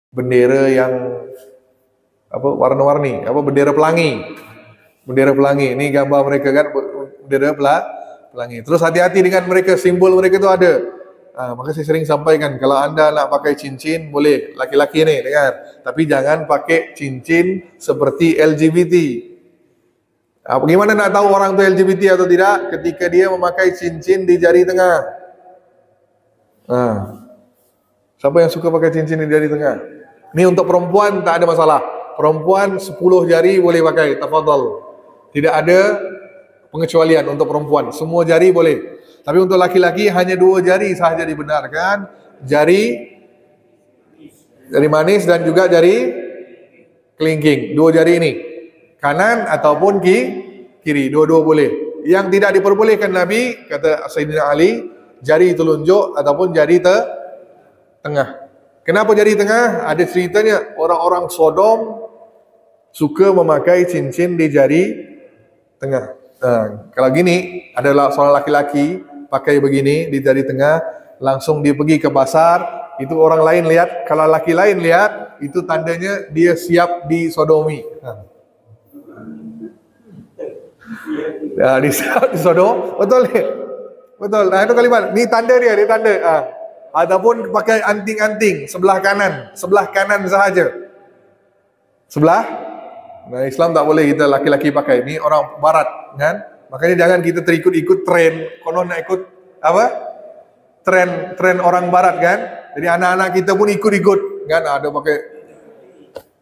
bendera yang apa warna-warni, apa bendera pelangi. Bendera pelangi. Ini gambar mereka kan bendera pelangi. Terus hati-hati dengan mereka, simbol mereka itu ada. Maka saya sering sampaikan, kalau anda nak pakai cincin boleh, laki-laki nih dengar, tapi jangan pakai cincin seperti LGBT. Bagaimana nak tahu orang itu LGBT atau tidak? Ketika dia memakai cincin di jari tengah. Siapa yang suka pakai cincin di jari tengah? Ini untuk perempuan tak ada masalah. Perempuan 10 jari boleh pakai, tafadhal. Tidak ada pengecualian untuk perempuan, semua jari boleh. Tapi untuk laki-laki hanya 2 jari sahaja dibenarkan, jari manis dan juga jari kelingking. 2 jari ini, kanan ataupun kiri, dua-dua boleh. Yang tidak diperbolehkan Nabi, kata Sayyidina Ali, jari telunjuk ataupun jari tengah. Kenapa jari tengah? Ada ceritanya, orang-orang Sodom suka memakai cincin di jari tengah. Kalau gini, adalah seorang laki-laki pakai begini di jari tengah, langsung dia pergi ke pasar, itu orang lain lihat, kalau laki lain lihat, itu tandanya dia siap disodomi. Siap disodom, betul ni? Betul. Itu kalimat. Ni tanda dia tanda. Ataupun pakai anting-anting sebelah kanan sahaja. Islam tak boleh kita laki-laki pakai. Ni orang barat kan? Makanya jangan kita terikut-ikut tren. Konon nak ikut apa? Tren orang barat kan? Jadi anak-anak kita pun ikut-ikut kan? Ada pakai,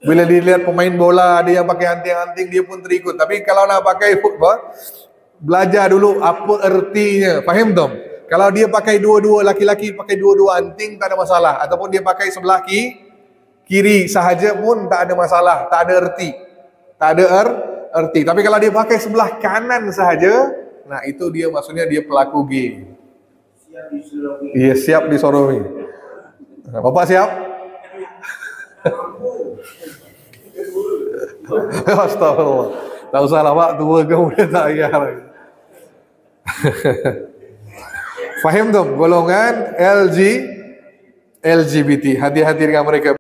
bila dilihat pemain bola ada yang pakai anting-anting, dia pun terikut. Tapi kalau nak pakai football, belajar dulu apa ertinya. Faham tak? Kalau dia pakai dua-dua, laki-laki pakai dua-dua anting, tak ada masalah. Ataupun dia pakai sebelah kiri sahaja pun tak ada masalah, tak ada erti. Tak ada erti. Tapi kalau dia pakai sebelah kanan sahaja, nah itu dia maksudnya dia pelaku gay. Dia siap disodomi. Bapak siap? Astagfirullah. Tak usah lah Pak, tua ke muda tak payah. Faham tu golongan LGBT. Hati-hati dengan mereka.